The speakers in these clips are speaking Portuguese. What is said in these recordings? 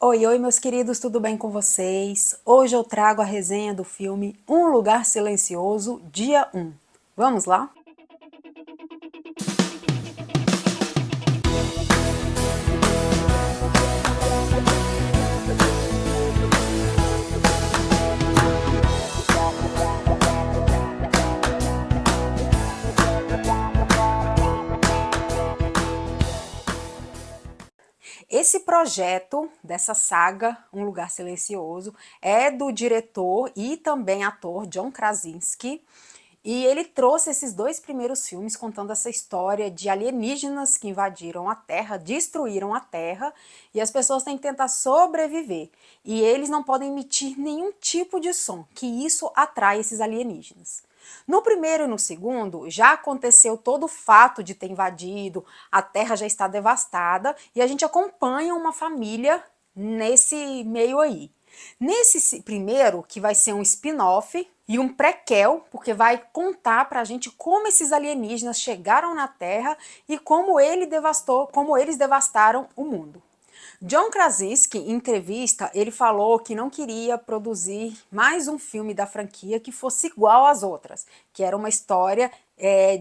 Oi, oi, meus queridos, tudo bem com vocês? Hoje eu trago a resenha do filme Um Lugar Silencioso, dia 1. Vamos lá? Esse projeto dessa saga, Um Lugar Silencioso, é do diretor e também ator John Krasinski, e ele trouxe esses dois primeiros filmes contando essa história de alienígenas que invadiram a Terra, destruíram a Terra, e as pessoas têm que tentar sobreviver. E eles não podem emitir nenhum tipo de som, que isso atrai esses alienígenas. No primeiro e no segundo, já aconteceu todo o fato de ter invadido, a terra já está devastada e a gente acompanha uma família nesse meio aí. Nesse primeiro, que vai ser um spin-off e um prequel, porque vai contar pra gente como esses alienígenas chegaram na Terra e como eles devastaram o mundo. John Krasinski, em entrevista, ele falou que não queria produzir mais um filme da franquia que fosse igual às outras, que era uma história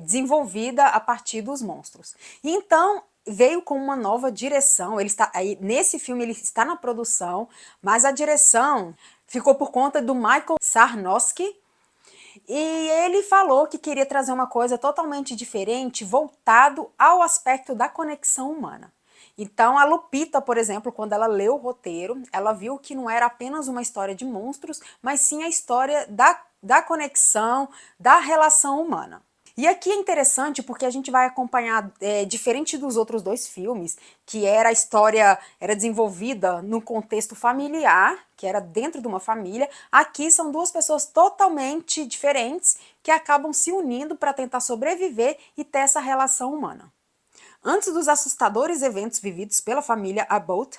desenvolvida a partir dos monstros. E então veio com uma nova direção. Nesse filme ele está na produção, mas a direção ficou por conta do Michael Sarnowski, e ele falou que queria trazer uma coisa totalmente diferente, voltado ao aspecto da conexão humana. Então a Lupita, por exemplo, quando ela leu o roteiro, ela viu que não era apenas uma história de monstros, mas sim a história da conexão, da relação humana. E aqui é interessante porque a gente vai acompanhar, diferente dos outros dois filmes, que era a história, era desenvolvida no contexto familiar, que era dentro de uma família, aqui são duas pessoas totalmente diferentes que acabam se unindo para tentar sobreviver e ter essa relação humana. Antes dos assustadores eventos vividos pela família Abbott,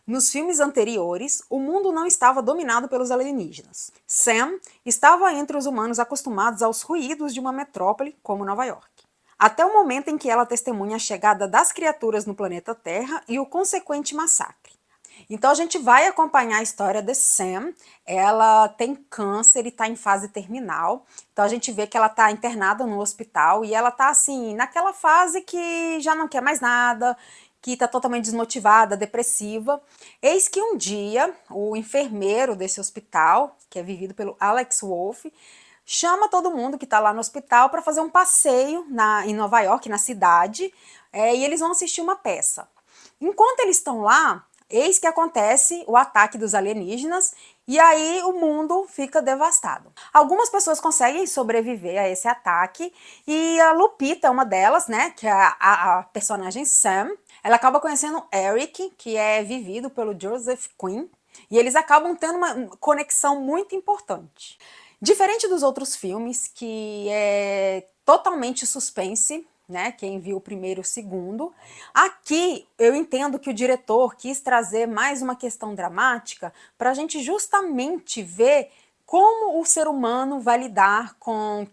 nos filmes anteriores, o mundo não estava dominado pelos alienígenas. Sam estava entre os humanos acostumados aos ruídos de uma metrópole como Nova York. Até o momento em que ela testemunha a chegada das criaturas no planeta Terra e o consequente massacre. Então a gente vai acompanhar a história de Sam. Ela tem câncer e está em fase terminal. Então a gente vê que ela está internada no hospital e ela está assim, naquela fase que já não quer mais nada, que está totalmente desmotivada, depressiva. Eis que um dia o enfermeiro desse hospital, que é vivido pelo Alex Wolff, chama todo mundo que está lá no hospital para fazer um passeio em Nova York, na cidade, e eles vão assistir uma peça. Enquanto eles estão lá, eis que acontece o ataque dos alienígenas e aí o mundo fica devastado. Algumas pessoas conseguem sobreviver a esse ataque e a Lupita é uma delas, né, que é a personagem Sam. Ela acaba conhecendo Eric, que é vivido pelo Joseph Quinn, e eles acabam tendo uma conexão muito importante. Diferente dos outros filmes, que é totalmente suspense, né? Quem viu o primeiro e o segundo. Aqui eu entendo que o diretor quis trazer mais uma questão dramática para a gente justamente ver como o ser humano vai lidar com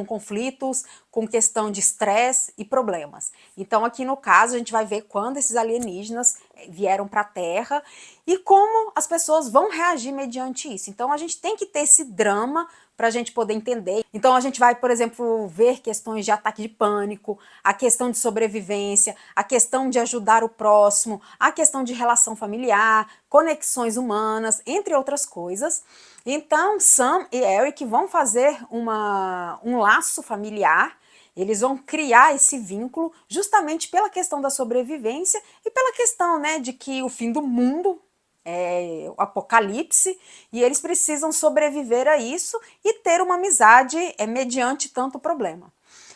conflitos, com questão de estresse e problemas. Então aqui no caso a gente vai ver quando esses alienígenas vieram para a Terra e como as pessoas vão reagir mediante isso. Então a gente tem que ter esse drama para a gente poder entender. Então a gente vai, por exemplo, ver questões de ataque de pânico, a questão de sobrevivência, a questão de ajudar o próximo, a questão de relação familiar, conexões humanas, entre outras coisas. Então Sam e Eric vão fazer um laço familiar. Eles vão criar esse vínculo justamente pela questão da sobrevivência e pela questão, né, de que o fim do mundo o apocalipse, e eles precisam sobreviver a isso e ter uma amizade mediante tanto problema.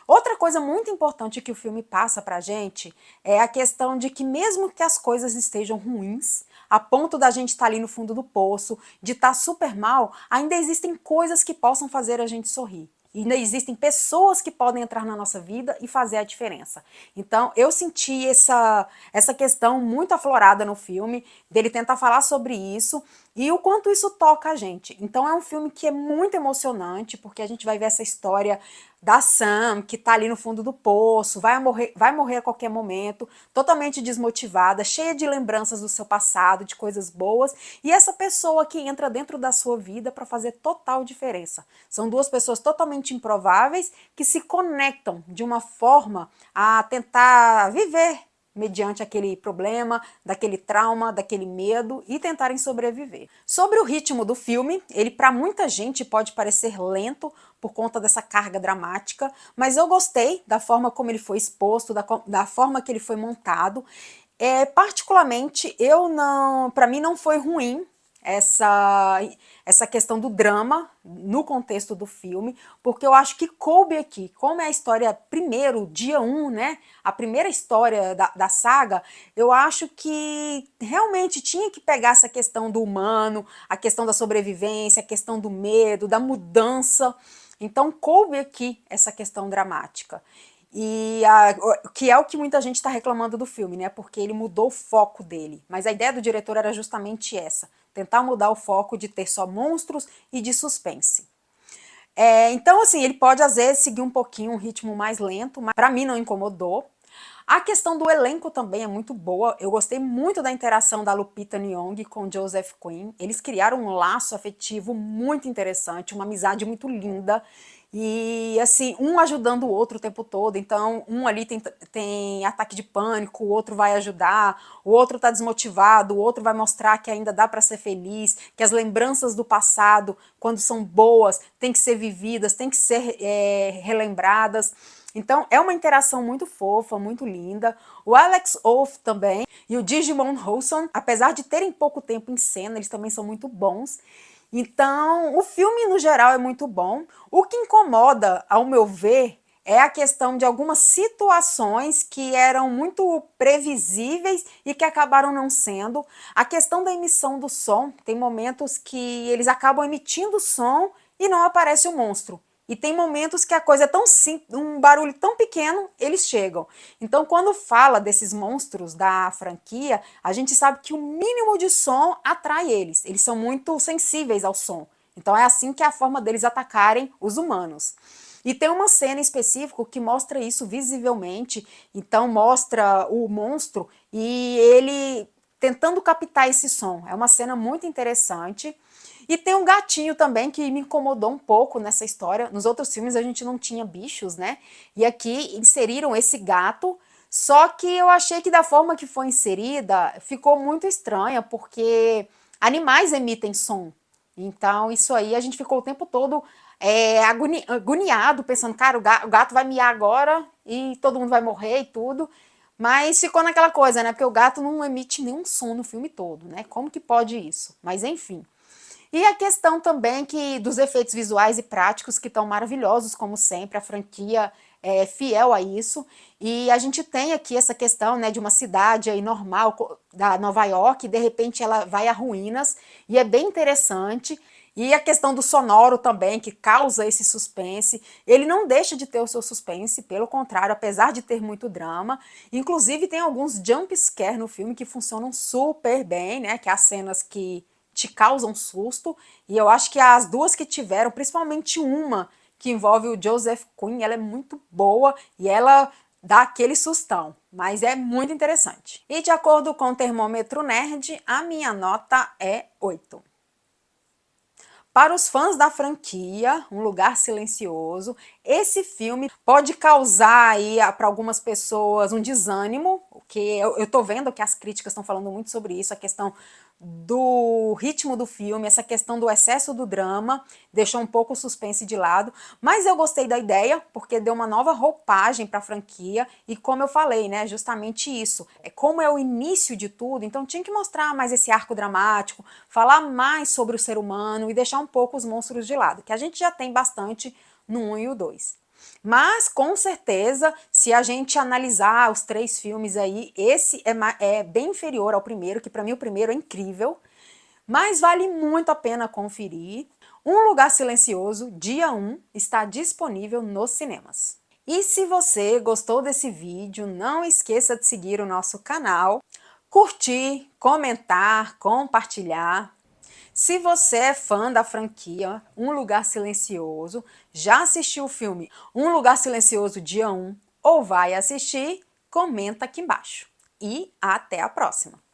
Outra coisa muito importante que o filme passa pra gente é a questão de que mesmo que as coisas estejam ruins, a ponto da gente estar ali no fundo do poço, de estar super mal, ainda existem coisas que possam fazer a gente sorrir. E ainda existem pessoas que podem entrar na nossa vida e fazer a diferença. Então eu senti essa questão muito aflorada no filme, dele tentar falar sobre isso e o quanto isso toca a gente. Então é um filme que é muito emocionante, porque a gente vai ver essa história da Sam, que tá ali no fundo do poço, vai morrer a qualquer momento, totalmente desmotivada, cheia de lembranças do seu passado, de coisas boas, e essa pessoa que entra dentro da sua vida para fazer total diferença. São duas pessoas totalmente improváveis que se conectam de uma forma a tentar viver mediante aquele problema, daquele trauma, daquele medo e tentarem sobreviver. Sobre o ritmo do filme, ele para muita gente pode parecer lento por conta dessa carga dramática, mas eu gostei da forma como ele foi exposto, da forma que ele foi montado. Particularmente, para mim não foi ruim essa questão do drama no contexto do filme, porque eu acho que coube aqui, como é a história primeiro, dia 1, né, a primeira história da saga, eu acho que realmente tinha que pegar essa questão do humano, a questão da sobrevivência, a questão do medo, da mudança, então coube aqui essa questão dramática. Que é o que muita gente está reclamando do filme, né? Porque ele mudou o foco dele. Mas a ideia do diretor era justamente essa: tentar mudar o foco de ter só monstros e de suspense. Então, assim, ele pode às vezes seguir um pouquinho um ritmo mais lento, mas para mim não incomodou. A questão do elenco também é muito boa. Eu gostei muito da interação da Lupita Nyong'o com Joseph Quinn. Eles criaram um laço afetivo muito interessante, uma amizade muito linda. E assim, um ajudando o outro o tempo todo. Então, um ali tem ataque de pânico, o outro vai ajudar, o outro tá desmotivado, o outro vai mostrar que ainda dá para ser feliz, que as lembranças do passado, quando são boas, têm que ser vividas, têm que ser relembradas. Então, é uma interação muito fofa, muito linda. O Alex Wolff também e o Digimon Houson, apesar de terem pouco tempo em cena, eles também são muito bons. Então, o filme no geral é muito bom. O que incomoda, ao meu ver, é a questão de algumas situações que eram muito previsíveis e que acabaram não sendo. A questão da emissão do som, tem momentos que eles acabam emitindo som e não aparece o monstro. E tem momentos que a coisa é tão simples, um barulho tão pequeno, eles chegam. Então, quando fala desses monstros da franquia, a gente sabe que o mínimo de som atrai eles. Eles são muito sensíveis ao som. Então, é assim que é a forma deles atacarem os humanos. E tem uma cena específica que mostra isso visivelmente. Então, mostra o monstro e ele tentando captar esse som. É uma cena muito interessante. E tem um gatinho também que me incomodou um pouco nessa história. Nos outros filmes a gente não tinha bichos, né? E aqui inseriram esse gato, só que eu achei que da forma que foi inserida ficou muito estranha, porque animais emitem som. Então isso aí a gente ficou o tempo todo agoniado, pensando, cara, o gato vai miar agora e todo mundo vai morrer e tudo. Mas ficou naquela coisa, né? Porque o gato não emite nenhum som no filme todo, né? Como que pode isso? Mas enfim. E a questão também que dos efeitos visuais e práticos que estão maravilhosos, como sempre, a franquia é fiel a isso. E a gente tem aqui essa questão, né, de uma cidade aí normal, da Nova York, e de repente ela vai a ruínas, e é bem interessante. E a questão do sonoro também, que causa esse suspense. Ele não deixa de ter o seu suspense, pelo contrário, apesar de ter muito drama. Inclusive tem alguns jump scare no filme que funcionam super bem, né, que é as cenas que te causam susto, e eu acho que as duas que tiveram, principalmente uma que envolve o Joseph Quinn, ela é muito boa e ela dá aquele sustão, mas é muito interessante. E de acordo com o Termômetro Nerd, a minha nota é 8. Para os fãs da franquia, Um Lugar Silencioso, esse filme pode causar aí para algumas pessoas um desânimo, que eu tô vendo que as críticas estão falando muito sobre isso, a questão do ritmo do filme, essa questão do excesso do drama, deixou um pouco o suspense de lado, mas eu gostei da ideia, porque deu uma nova roupagem para a franquia, e como eu falei, né, justamente isso, como é o início de tudo, então tinha que mostrar mais esse arco dramático, falar mais sobre o ser humano e deixar um pouco os monstros de lado, que a gente já tem bastante no 1 e o 2. Mas, com certeza, se a gente analisar os 3 filmes aí, esse é bem inferior ao primeiro, que para mim o primeiro é incrível, mas vale muito a pena conferir. Um Lugar Silencioso, dia 1, está disponível nos cinemas. E se você gostou desse vídeo, não esqueça de seguir o nosso canal, curtir, comentar, compartilhar. Se você é fã da franquia Um Lugar Silencioso, já assistiu o filme Um Lugar Silencioso dia 1 ou vai assistir, comenta aqui embaixo. E até a próxima!